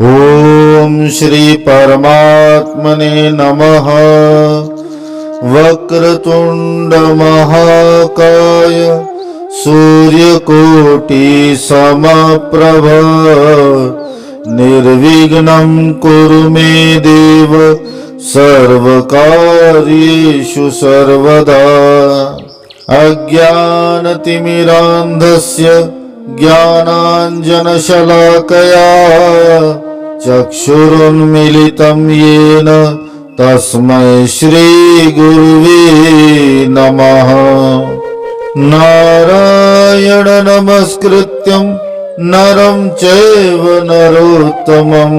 ओम श्री परमात्मने नमः। वक्रतुंड महाकाय सूर्यकोटि समप्रभ निर्विघ्नं कुरु मे देव सर्वकार्येषु सर्वदा। अज्ञानतिमिरान्धस्य ज्ञानाञ्जनशलाकया चक्षुरुन्मीलितं येन तस्मै श्रीगुरुवे नमः। नारायण नमस्कृत्यं नरं चैव नरोत्तमं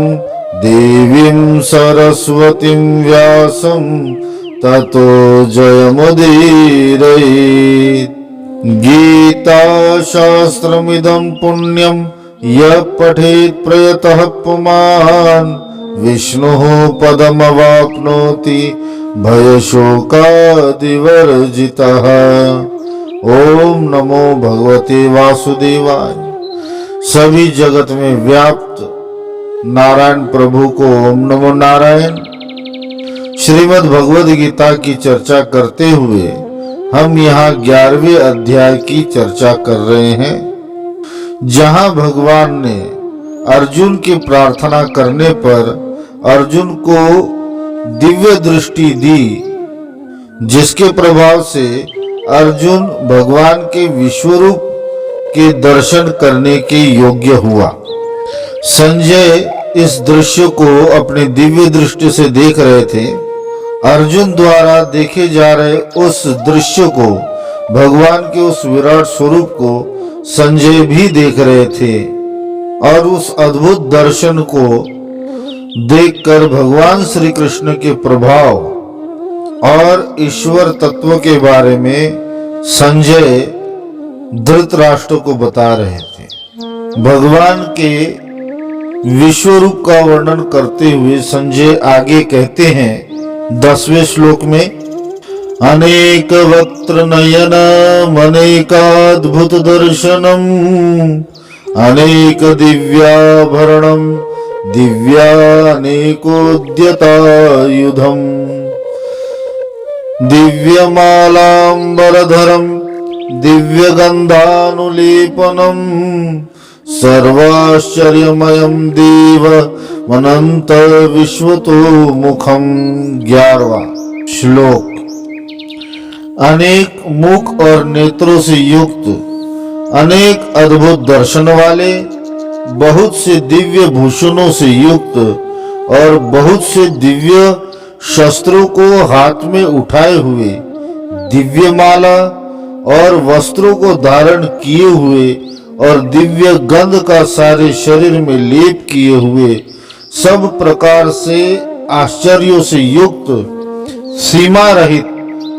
देवीं सरस्वतीं व्यासं ततो जयमुदीरयेत्। गीताशास्त्रमिदं पुण्यं यः पठेत् प्रयतः पुमान् विष्णुः पदमवाप्नोति भयशोकादिवर्जितः। ओम नमो भगवते वासुदेवाय। सभी जगत में व्याप्त नारायण प्रभु को ओम नमो नारायण। श्रीमद् भगवद गीता की चर्चा करते हुए हम यहाँ 11वें अध्याय की चर्चा कर रहे हैं, जहाँ भगवान ने अर्जुन की प्रार्थना करने पर अर्जुन को दिव्य दृष्टि दी, जिसके प्रभाव से अर्जुन भगवान के विश्वरूप के दर्शन करने के योग्य हुआ। संजय इस दृश्य को अपनी दिव्य दृष्टि से देख रहे थे। अर्जुन द्वारा देखे जा रहे उस दृश्य को, भगवान के उस विराट स्वरूप को संजय भी देख रहे थे और उस अद्भुत दर्शन को देखकर भगवान श्री कृष्ण के प्रभाव और ईश्वर तत्व के बारे में संजय धृतराष्ट्र को बता रहे थे। भगवान के विश्वरूप का वर्णन करते हुए संजय आगे कहते हैं 10वें श्लोक में, अनेक वक्त्र नयनम अनेकाद्भुत दर्शनम अनेक दिव्याभरणम दिव्यानेकोद्यतायुधम दिव्यमालांबरधरम दिव्यगंधानुलेपनम सर्वाश्चर्यमयं देव अनंत विश्वतो मुखम। 11वां श्लोक। अनेक मुख और नेत्रों से युक्त, अनेक अद्भुत दर्शन वाले, बहुत से दिव्य भूषणों से युक्त और बहुत से दिव्य शस्त्रों को हाथ में उठाए हुए, दिव्य माला और वस्त्रों को धारण किए हुए और दिव्य गंध का सारे शरीर में लेप किए हुए, सब प्रकार से आश्चर्यों से युक्त, सीमा रहित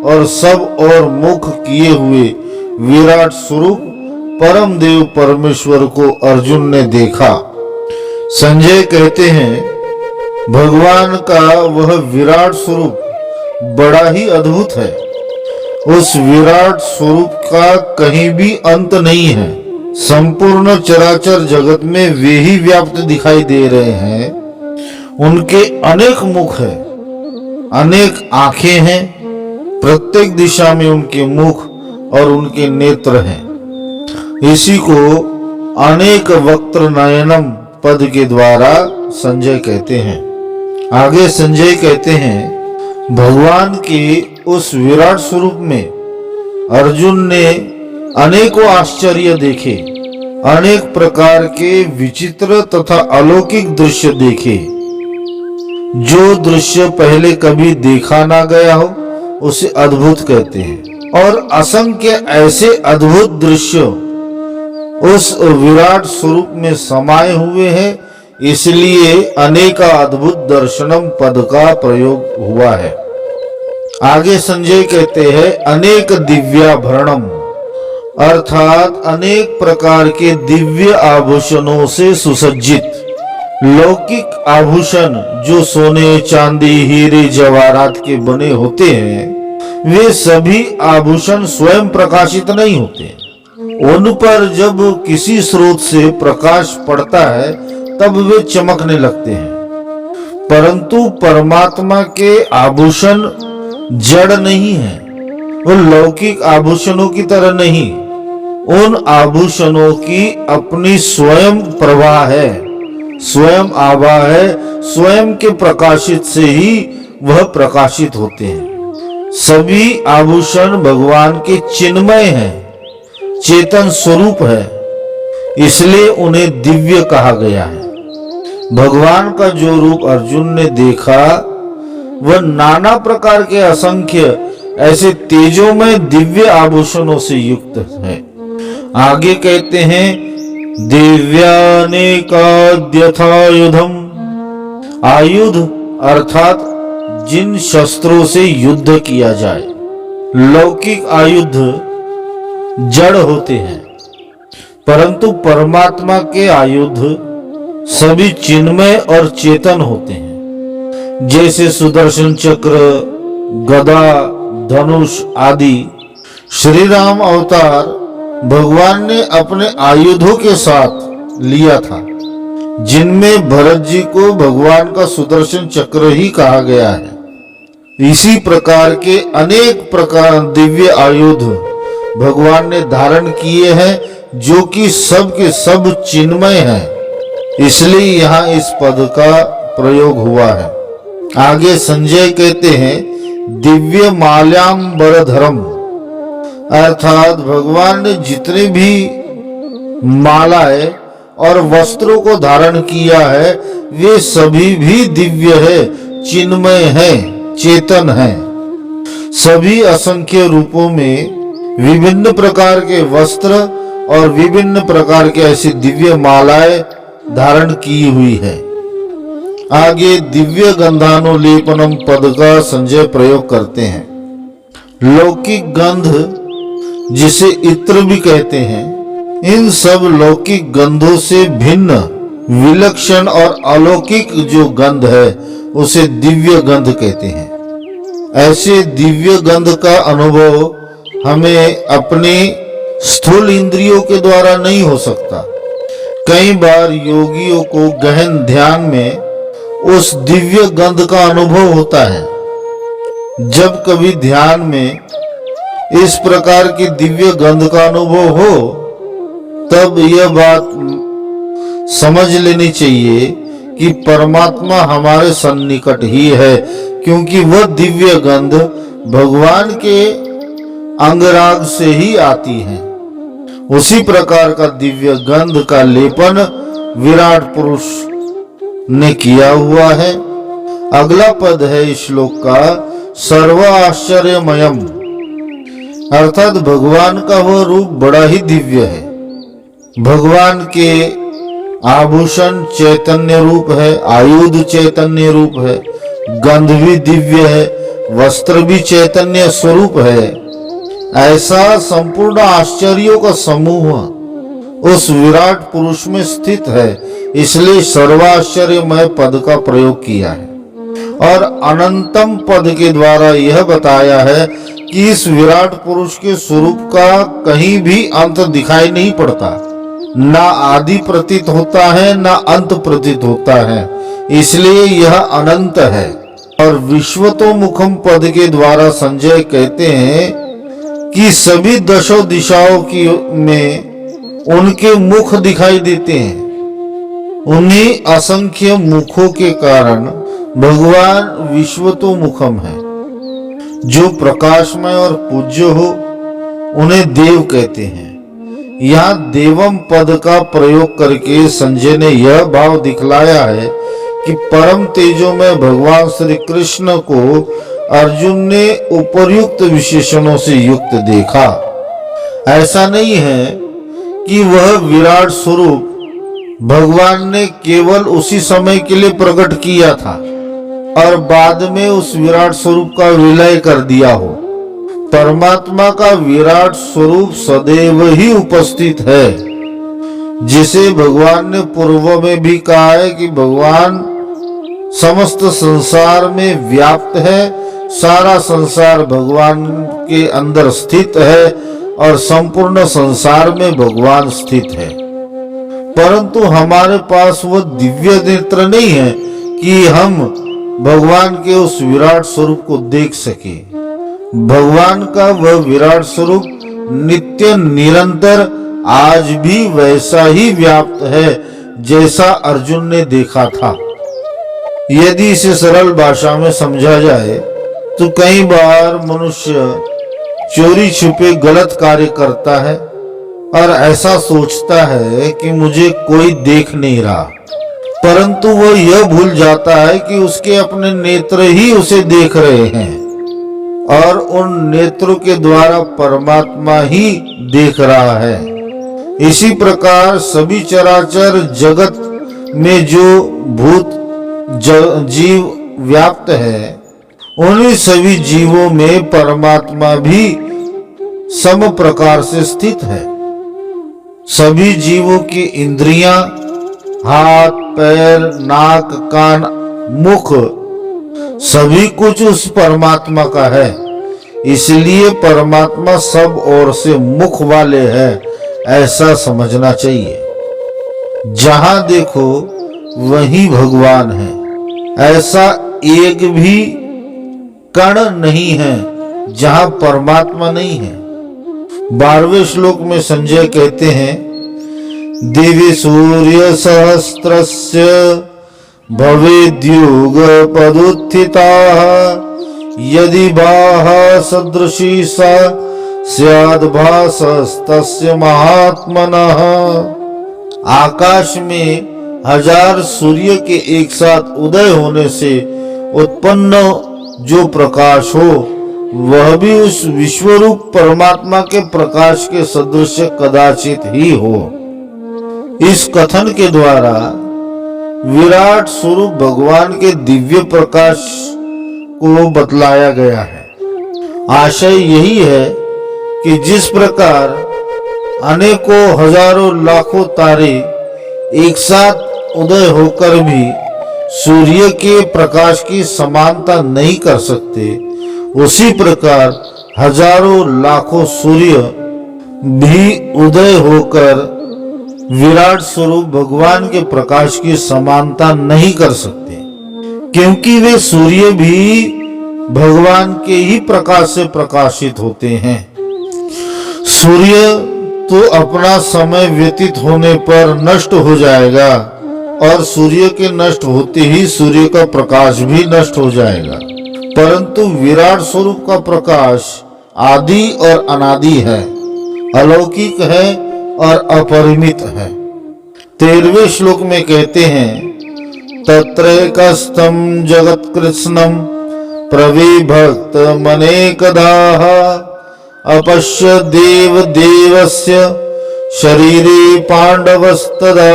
और सब और मुख किए हुए विराट स्वरूप परम देव परमेश्वर को अर्जुन ने देखा। संजय कहते हैं, भगवान का वह विराट स्वरूप बड़ा ही अद्भुत है। उस विराट स्वरूप का कहीं भी अंत नहीं है। संपूर्ण चराचर जगत में वे ही व्याप्त दिखाई दे रहे हैं। उनके अनेक मुख हैं, अनेक आंखें हैं, प्रत्येक दिशा में उनके मुख और उनके नेत्र हैं। इसी को अनेक वक्त्र नयनम पद के द्वारा संजय कहते हैं। आगे संजय कहते हैं, भगवान के उस विराट स्वरूप में अर्जुन ने अनेकों आश्चर्य देखे, अनेक प्रकार के विचित्र तथा अलौकिक दृश्य देखे। जो दृश्य पहले कभी देखा ना गया हो उसे अद्भुत कहते हैं, और असंख्य ऐसे अद्भुत दृश्य उस विराट स्वरूप में समाये हुए हैं, इसलिए अनेका अद्भुत दर्शनम पद का प्रयोग हुआ है। आगे संजय कहते हैं, अनेक दिव्याभरणम, अर्थात अनेक प्रकार के दिव्य आभूषणों से सुसज्जित। लौकिक आभूषण जो सोने चांदी हीरे जवाहरात के बने होते हैं, वे सभी आभूषण स्वयं प्रकाशित नहीं होते। उन पर जब किसी स्रोत से प्रकाश पड़ता है तब वे चमकने लगते हैं। परंतु परमात्मा के आभूषण जड़ नहीं है, वो लौकिक आभूषणों की तरह नहीं। उन आभूषणों की अपनी स्वयं प्रभा है, स्वयं आभा है, स्वयं के प्रकाशित से ही वह प्रकाशित होते हैं। सभी आभूषण भगवान के चिन्मय हैं, चेतन स्वरूप है, इसलिए उन्हें दिव्य कहा गया है। भगवान का जो रूप अर्जुन ने देखा वह नाना प्रकार के असंख्य ऐसे तेजोमय दिव्य आभूषणों से युक्त है। आगे कहते हैं दिव्यानेकाद्यथायुधम, आयुध अर्थात जिन शस्त्रों से युद्ध किया जाए। लौकिक आयुध जड़ होते हैं, परंतु परमात्मा के आयुध सभी चिन्मय और चेतन होते हैं। जैसे सुदर्शन चक्र, गदा, धनुष आदि। श्री राम अवतार भगवान ने अपने आयुधों के साथ लिया था, जिनमें भरत जी को भगवान का सुदर्शन चक्र ही कहा गया है। इसी प्रकार के अनेक प्रकार दिव्य आयुध भगवान ने धारण किए हैं, जो कि सब के सब चिन्मय हैं। इसलिए यहाँ इस पद का प्रयोग हुआ है। आगे संजय कहते हैं दिव्य माल्याम्बरधरम, अर्थात भगवान ने जितने भी मालाएं और वस्त्रों को धारण किया है वे सभी भी दिव्य है, चिन्मय है, चेतन है। सभी असंख्य रूपों में विभिन्न प्रकार के वस्त्र और विभिन्न प्रकार के ऐसी दिव्य मालाएं धारण की हुई है। आगे दिव्य गंधानुलेपनम पद का संजय प्रयोग करते हैं। लौकिक गंध जिसे इत्र भी कहते हैं, इन सब लौकिक गंधों से भिन्न विलक्षण और अलौकिक जो गंध है उसे दिव्य गंध कहते हैं। ऐसे दिव्य गंध का अनुभव हमें अपने स्थूल इंद्रियों के द्वारा नहीं हो सकता। कई बार योगियों को गहन ध्यान में उस दिव्य गंध का अनुभव होता है। जब कभी ध्यान में इस प्रकार की दिव्य गंध का अनुभव हो तब यह बात समझ लेनी चाहिए कि परमात्मा हमारे सन्निकट ही है, क्योंकि वह दिव्य गंध भगवान के अंगराग से ही आती है। उसी प्रकार का दिव्य गंध का लेपन विराट पुरुष ने किया हुआ है। अगला पद है इस श्लोक का सर्व आश्चर्यमयम, अर्थात भगवान का वह रूप बड़ा ही दिव्य है। भगवान के आभूषण चैतन्य रूप है, आयुध चैतन्य रूप है, गंध भी दिव्य है, वस्त्र भी चैतन्य स्वरूप है। ऐसा संपूर्ण आश्चर्यों का समूह उस विराट पुरुष में स्थित है, इसलिए सर्वाश्चर्यमय पद का प्रयोग किया है। और अनंतम पद के द्वारा यह बताया है कि इस विराट पुरुष के स्वरूप का कहीं भी अंत दिखाई नहीं पड़ता, ना आदि प्रतीत होता है ना अंत प्रतीत होता है, इसलिए यह अनंत है। और विश्वतोमुखम पद के द्वारा संजय कहते हैं कि सभी दशों दिशाओं की में उनके मुख दिखाई देते हैं। उन्हीं असंख्य मुखों के कारण भगवान विश्वतोमुखम है। जो प्रकाशमय और पूज्य हो उन्हें देव कहते हैं। यहाँ देवम पद का प्रयोग करके संजय ने यह भाव दिखलाया है कि परम तेजो में भगवान श्री कृष्ण को अर्जुन ने उपर्युक्त विशेषणों से युक्त देखा। ऐसा नहीं है कि वह विराट स्वरूप भगवान ने केवल उसी समय के लिए प्रकट किया था और बाद में उस विराट स्वरूप का विलय कर दिया हो। परमात्मा का विराट स्वरूप सदैव ही उपस्थित है, जिसे भगवान ने पूर्व में भी कहा है कि भगवान समस्त संसार में व्याप्त है, सारा संसार भगवान के अंदर स्थित है और संपूर्ण संसार में भगवान स्थित है। परंतु हमारे पास वह दिव्य नेत्र नहीं है कि हम भगवान के उस विराट स्वरूप को देख सके। भगवान का वह विराट स्वरूप नित्य निरंतर आज भी वैसा ही व्याप्त है जैसा अर्जुन ने देखा था। यदि इसे सरल भाषा में समझा जाए तो कई बार मनुष्य चोरी छुपे गलत कार्य करता है और ऐसा सोचता है कि मुझे कोई देख नहीं रहा, परंतु वह यह भूल जाता है कि उसके अपने नेत्र ही उसे देख रहे हैं और उन नेत्रों के द्वारा परमात्मा ही देख रहा है। इसी प्रकार सभी चराचर जगत में जो भूत जीव व्याप्त है, उन्हीं सभी जीवों में परमात्मा भी सम प्रकार से स्थित है। सभी जीवों की इंद्रियां, हाथ, पैर, नाक, कान, मुख, सभी कुछ उस परमात्मा का है। इसलिए परमात्मा सब ओर से मुख वाले है, ऐसा समझना चाहिए। जहां देखो वहीं भगवान है, ऐसा एक भी कण नहीं है जहां परमात्मा नहीं है। 12वें श्लोक में संजय कहते हैं, दिवि सूर्य सहस्त्रस्य भवेद्युग पदुत्थिता यदि बाहा सदृशी सा स्याद् भासस्तस्य महात्मनः। आकाश में 1000 सूर्य के एक साथ उदय होने से उत्पन्न जो प्रकाश हो, वह भी उस विश्वरूप परमात्मा के प्रकाश के सदृश कदाचित ही हो। इस कथन के द्वारा विराट स्वरूप भगवान के दिव्य प्रकाश को बतलाया गया है। आशय यही है कि जिस प्रकार अनेकों हजारों लाखों तारे एक साथ उदय होकर भी सूर्य के प्रकाश की समानता नहीं कर सकते, उसी प्रकार हजारों लाखों सूर्य भी उदय होकर विराट स्वरूप भगवान के प्रकाश की समानता नहीं कर सकते, क्योंकि वे सूर्य भी भगवान के ही प्रकाश से प्रकाशित होते हैं। सूर्य तो अपना समय व्यतीत होने पर नष्ट हो जाएगा और सूर्य के नष्ट होते ही सूर्य का प्रकाश भी नष्ट हो जाएगा, परंतु विराट स्वरूप का प्रकाश आदि और अनादि है, अलौकिक है और अपरिमित है। 13वें श्लोक में कहते हैं, तत्रैकस्थं जगत्कृत्स्नं प्रविभक्त मनेकदाः अपश्य देव देवस्य शरीरे पांडवस्तदा।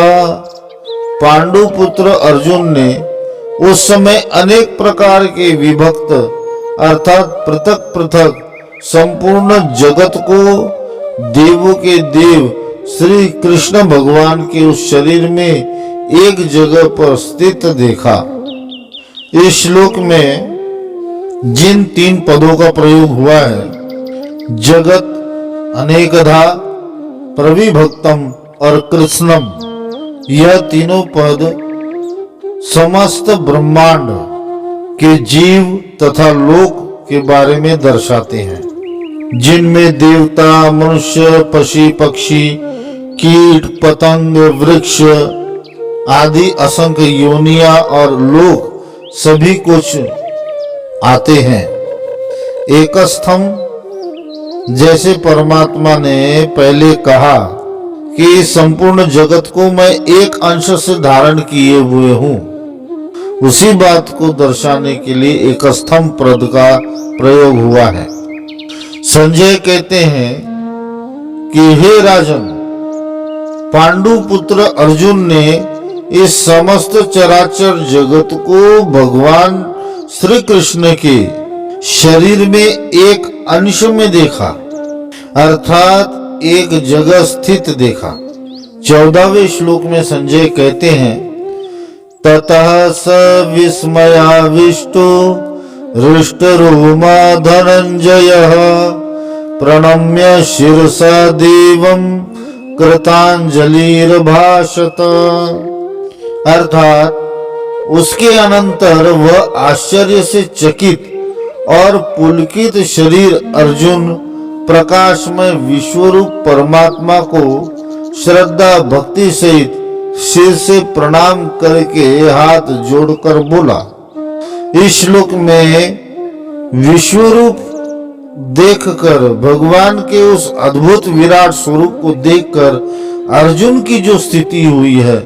पांडुपुत्र अर्जुन ने उस समय अनेक प्रकार के विभक्त अर्थात पृथक पृथक संपूर्ण जगत को देवों के देव श्री कृष्ण भगवान के उस शरीर में एक जगह पर स्थित देखा। इस श्लोक में जिन 3 पदों का प्रयोग हुआ है, जगत, अनेकधा, प्रविभक्तम और कृष्णम, यह तीनों पद समस्त ब्रह्मांड के जीव तथा लोक के बारे में दर्शाते हैं, जिनमें देवता, मनुष्य, पशु, पक्षी, कीट, पतंग, वृक्ष आदि असंख्य योनियां और लोक सभी कुछ आते हैं। एकस्थम, जैसे परमात्मा ने पहले कहा कि संपूर्ण जगत को मैं एक अंश से धारण किए हुए हूं, उसी बात को दर्शाने के लिए एकस्थम पद का प्रयोग हुआ है। संजय कहते हैं कि हे राजन, पांडुपुत्र अर्जुन ने इस समस्त चराचर जगत को भगवान श्री कृष्ण के शरीर में एक अंश में देखा, अर्थात एक जगह स्थित देखा। 14वें श्लोक में संजय कहते हैं, ततः स विस्मयाविष्टो हृष्टरोमा धनंजयः प्रणम्य शिरसा देवं कृतांजलिर्भाषत। अर्थात उसके अनंतर वह आश्चर्य से चकित और पुलकित शरीर अर्जुन प्रकाशमय विश्वरूप परमात्मा को श्रद्धा भक्ति सहित सिर से प्रणाम करके हाथ जोड़कर बोला। इस श्लोक में विश्वरूप देखकर, भगवान के उस अद्भुत विराट स्वरूप को देखकर अर्जुन की जो स्थिति हुई है,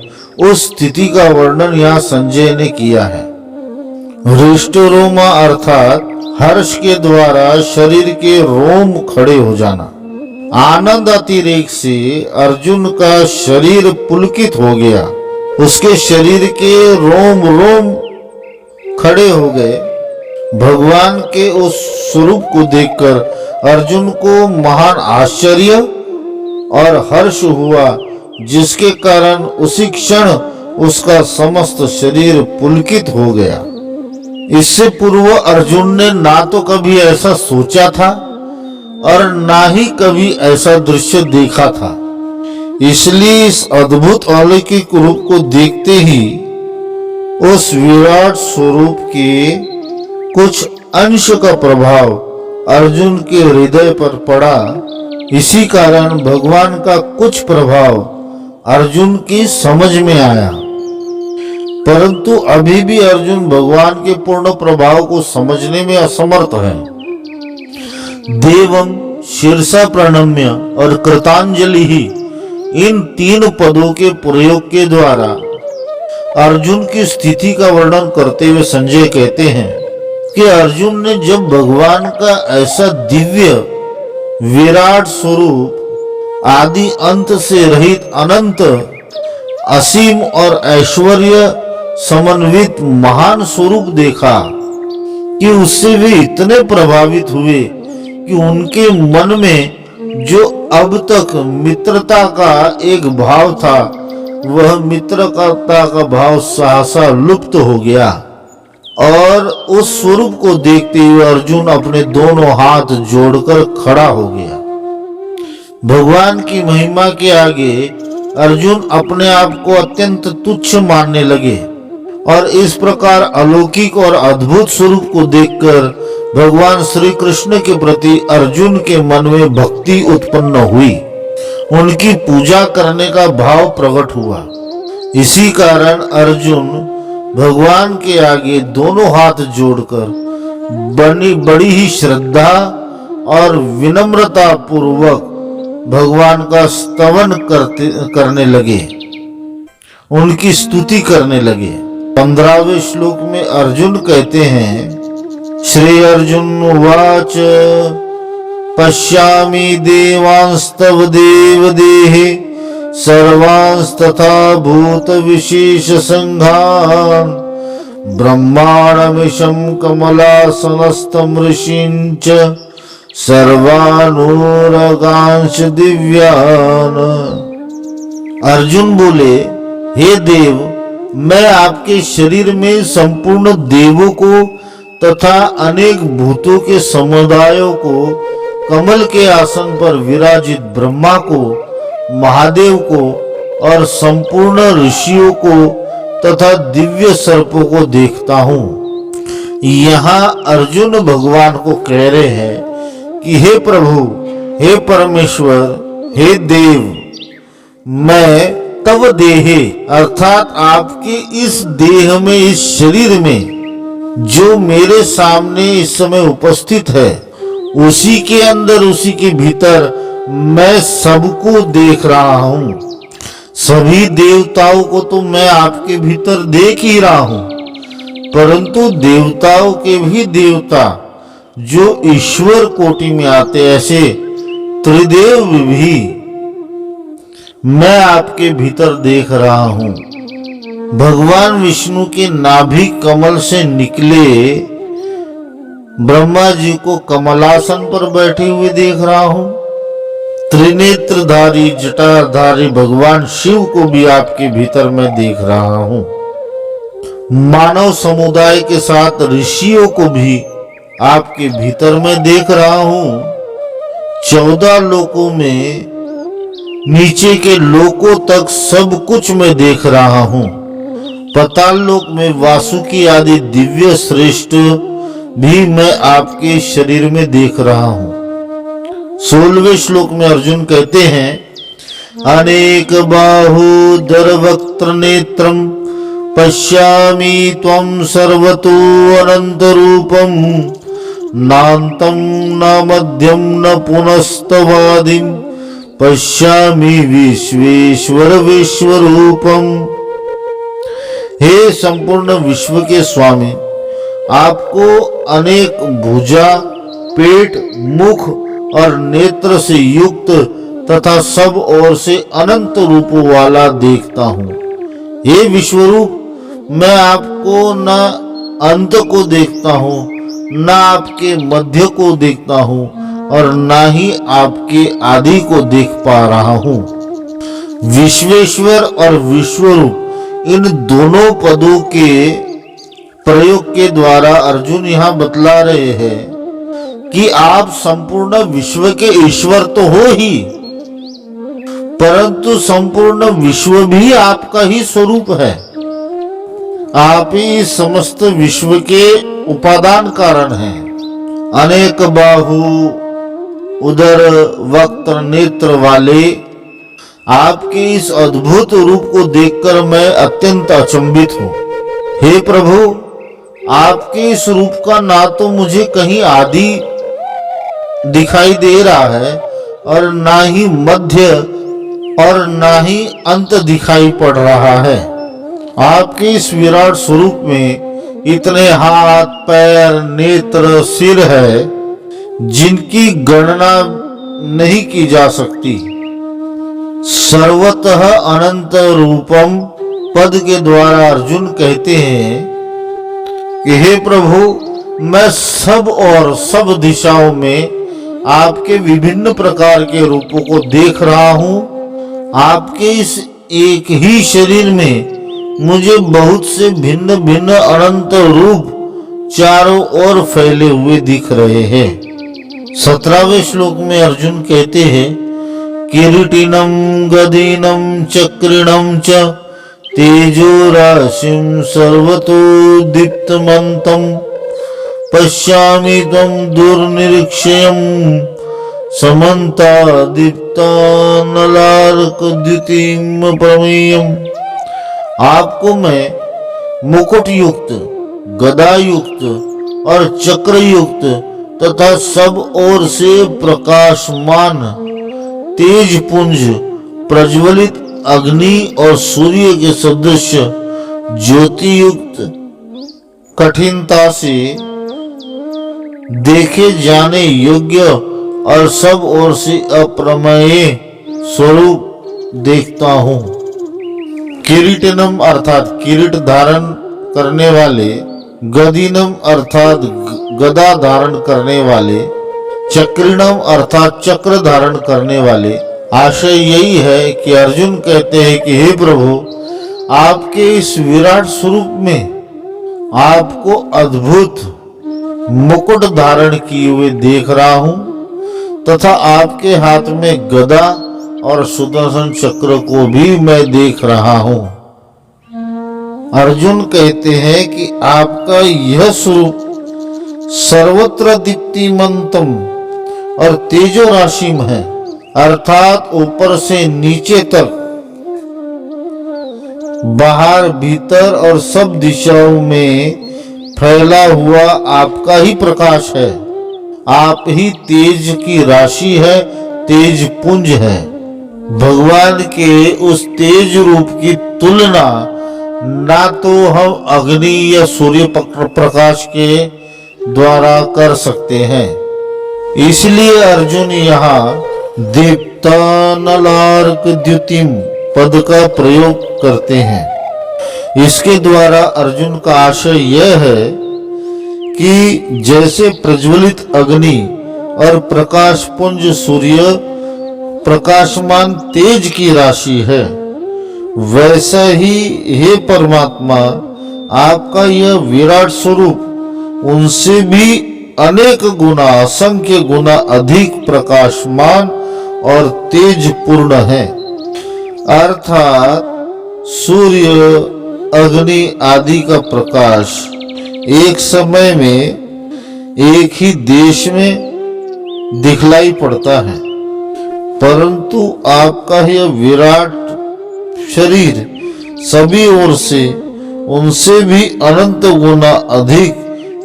उस स्थिति का वर्णन यहाँ संजय ने किया है। हृष्टरोमा अर्थात हर्ष के द्वारा शरीर के रोम खड़े हो जाना। आनंद अतिरेक से अर्जुन का शरीर पुलकित हो गया, उसके शरीर के रोम रोम खड़े हो गए। भगवान के उस स्वरूप को देखकर अर्जुन को महान आश्चर्य और हर्ष हुआ, जिसके कारण उसी क्षण उसका समस्त शरीर पुलकित हो गया। इससे पूर्व अर्जुन ने ना तो कभी ऐसा सोचा था और ना ही कभी ऐसा दृश्य देखा था। इसलिए इस अद्भुत अलौकिक रूप को देखते ही उस विराट स्वरूप के कुछ अंश का प्रभाव अर्जुन के हृदय पर पड़ा। इसी कारण भगवान का कुछ प्रभाव अर्जुन की समझ में आया, परंतु अभी भी अर्जुन भगवान के पूर्ण प्रभाव को समझने में असमर्थ है। देवं शीर्षा प्रणम्य और कृतांजलि ही, इन तीन पदों के प्रयोग के द्वारा अर्जुन की स्थिति का वर्णन करते हुए संजय कहते हैं कि अर्जुन ने जब भगवान का ऐसा दिव्य विराट स्वरूप, आदि अंत से रहित अनंत असीम और ऐश्वर्य समन्वित महान स्वरूप देखा कि उससे वे इतने प्रभावित हुए कि उनके मन में जो अब तक मित्रता का एक भाव था, वह मित्रता का भाव सहसा लुप्त हो गया और उस स्वरूप को देखते हुए अर्जुन अपने दोनों हाथ जोड़कर खड़ा हो गया। भगवान की महिमा के आगे अर्जुन अपने आप को अत्यंत तुच्छ मानने लगे और इस प्रकार अलौकिक और अद्भुत स्वरूप को देखकर भगवान श्री कृष्ण के प्रति अर्जुन के मन में भक्ति उत्पन्न हुई, उनकी पूजा करने का भाव प्रकट हुआ। इसी कारण अर्जुन भगवान के आगे दोनों हाथ जोड़कर बड़ी ही श्रद्धा और विनम्रता पूर्वक भगवान का स्तवन करने लगे, उनकी स्तुति करने लगे। 15वें श्लोक में अर्जुन कहते हैं, श्री अर्जुन उवाच पश्यामि देवांस्तव देवदेहे सर्वांस्तथा भूत विशेष संघान ब्रह्मांडमिशं कमलासनस्थं ऋषींच सर्वानुरागांश दिव्यान। अर्जुन बोले, हे देव, मैं आपके शरीर में संपूर्ण देवों को तथा अनेक भूतों के समुदायों को, कमल के आसन पर विराजित ब्रह्मा को, महादेव को और संपूर्ण ऋषियों को तथा दिव्य सर्पों को देखता हूँ। यहाँ अर्जुन भगवान को कह रहे हैं कि हे प्रभु, हे परमेश्वर, हे देव, मैं तव देहे अर्थात आपके इस देह में, इस शरीर में जो मेरे सामने इस समय उपस्थित है, उसी के अंदर, उसी के भीतर मैं सबको देख रहा हूँ। सभी देवताओं को तो मैं आपके भीतर देख ही रहा हूँ, परंतु देवताओं के भी देवता जो ईश्वर कोटि में आते, ऐसे त्रिदेव भी मैं आपके भीतर देख रहा हूँ। भगवान विष्णु के नाभि कमल से निकले ब्रह्मा जी को कमलासन पर बैठे हुए देख रहा हूँ। त्रिनेत्रधारी जटाधारी भगवान शिव को भी आपके भीतर मैं देख रहा हूँ। मानव समुदाय के साथ ऋषियों को भी आपके भीतर मैं देख रहा हूँ। 14 लोकों में नीचे के लोकों तक सब कुछ मैं देख रहा हूँ। पाताल लोक में वासुकी आदि दिव्य श्रेष्ठ भी मैं आपके शरीर में देख रहा हूँ। 16वें श्लोक में अर्जुन कहते हैं, अनेक बाहुदर वक्त्र नेत्रम पश्यामि त्वं सर्वतो अनंत रूपम नान्तं न मध्यम न पुनस्तवादिम पश्यामि विश्वेश्वर विश्वरूपम। हे संपूर्ण विश्व के स्वामी, आपको अनेक भुजा, पेट, मुख और नेत्र से युक्त तथा सब ओर से अनंत रूप वाला देखता हूँ। हे विश्वरूप, मैं आपको न अंत को देखता हूँ, न आपके मध्य को देखता हूँ और न ही आपके आदि को देख पा रहा हूँ। विश्वेश्वर और विश्वरूप, इन दोनों पदों के प्रयोग के द्वारा अर्जुन यहाँ बतला रहे हैं कि आप संपूर्ण विश्व के ईश्वर तो हो ही, परंतु संपूर्ण विश्व भी आपका ही स्वरूप है। आप ही समस्त विश्व के उपादान कारण हैं। अनेक बाहु उदर वक्त्र नेत्र वाले आपके इस अद्भुत रूप को देखकर मैं अत्यंत अचंभित हूँ। हे प्रभु, आपके इस रूप का ना तो मुझे कहीं आदि दिखाई दे रहा है और ना ही मध्य और ना ही अंत दिखाई पड़ रहा है। आपके इस विराट स्वरूप में इतने हाथ, पैर, नेत्र, सिर है जिनकी गणना नहीं की जा सकती। सर्वतः अनंत रूपम पद के द्वारा अर्जुन कहते हैं कि हे प्रभु, मैं सब और सब दिशाओं में आपके विभिन्न प्रकार के रूपों को देख रहा हूँ। आपके इस एक ही शरीर में मुझे बहुत से भिन्न भिन्न अनंत रूप चारों ओर फैले हुए दिख रहे हैं। 17वें श्लोक में अर्जुन कहते हैं, किरीटिनं गदीनं चक्रिणं च तेजो राशिं सर्वतो दीप्तमन्तं पश्यामि त्वं दुर्निरीक्ष्यं समन्ताद्दीप्तानलार्कद्युतिं प्रमेयम्। आपको मैं मुकुट युक्त, गदा युक्त और चक्र युक्त तथा सब ओर से प्रकाशमान तेज पुंज, प्रज्वलित अग्नि और सूर्य के सदृश ज्योति युक्त, कठिनता से देखे जाने योग्य और सब ओर से अप्रमेय स्वरूप देखता हूँ। किरीटिनम अर्थात किरीट धारण करने वाले, गदीनम अर्थात गदा धारण करने वाले, चक्रिणम अर्थात चक्र धारण करने वाले। आशय यही है कि अर्जुन कहते हैं कि हे प्रभु, आपके इस विराट स्वरूप में आपको अद्भुत मुकुट धारण किए हुए देख रहा हूं तथा आपके हाथ में गदा और सुदर्शन चक्र को भी मैं देख रहा हूं। अर्जुन कहते हैं कि आपका यह स्वरूप सर्वत्र दीप्तिमंतम और तेजो राशिम है, अर्थात ऊपर से नीचे तक, बाहर भीतर और सब दिशाओं में फैला हुआ आपका ही प्रकाश है। आप ही तेज की राशि है, तेज पुंज है। भगवान के उस तेज रूप की तुलना ना तो हम अग्नि या सूर्य प्रकाश के द्वारा कर सकते हैं। इसलिए अर्जुन यहाँ दीप्तानलार्क द्युतिम पद का प्रयोग करते हैं। इसके द्वारा अर्जुन का आशय यह है कि जैसे प्रज्वलित अग्नि और प्रकाश पुंज सूर्य प्रकाशमान तेज की राशि है, वैसा ही हे परमात्मा आपका यह विराट स्वरूप उनसे भी अनेक गुना, असंख्य गुना अधिक प्रकाशमान और तेजपूर्ण है, अर्थात सूर्य, अग्नि आदि का प्रकाश एक समय में एक ही देश में दिखलाई पड़ता है, परंतु आपका यह विराट शरीर सभी ओर से उनसे भी अनंत गुना अधिक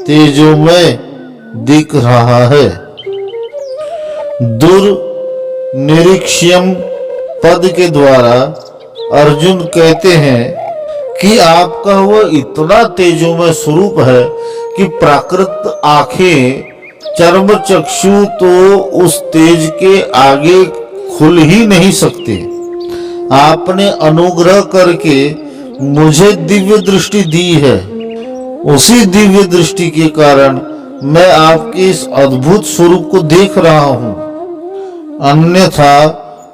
तेजोमय दिख रहा है। दुर्निरीक्ष्यम पद के द्वारा अर्जुन कहते हैं कि आपका वह इतना तेजोमय स्वरूप है कि प्राकृत आंखें, चर्म चक्षु तो उस तेज के आगे खुल ही नहीं सकते। आपने अनुग्रह करके मुझे दिव्य दृष्टि दी है, उसी दिव्य दृष्टि के कारण मैं आपके इस अद्भुत स्वरूप को देख रहा हूं, अन्यथा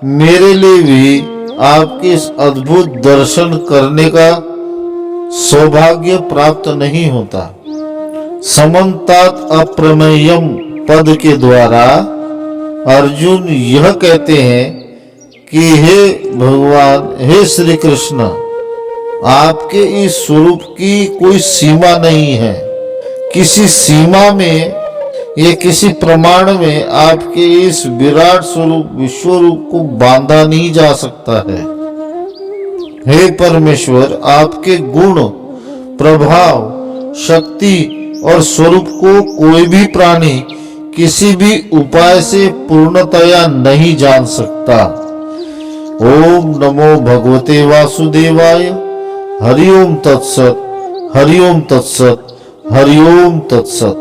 मेरे लिए भी आपके इस अद्भुत दर्शन करने का सौभाग्य प्राप्त नहीं होता। समन्तात अप्रमेयम पद के द्वारा अर्जुन यह कहते हैं कि हे भगवान, हे श्री कृष्ण, आपके इस स्वरूप की कोई सीमा नहीं है। किसी सीमा में या किसी प्रमाण में आपके इस विराट स्वरूप विश्व रूप को बांधा नहीं जा सकता है। हे परमेश्वर, आपके गुण, प्रभाव, शक्ति और स्वरूप को कोई भी प्राणी किसी भी उपाय से पूर्णतया नहीं जान सकता। ओम नमो भगवते वासुदेवाय। हरि ओम तत्सत, हरि ओम तत्सत, हरि ओम तत्सत।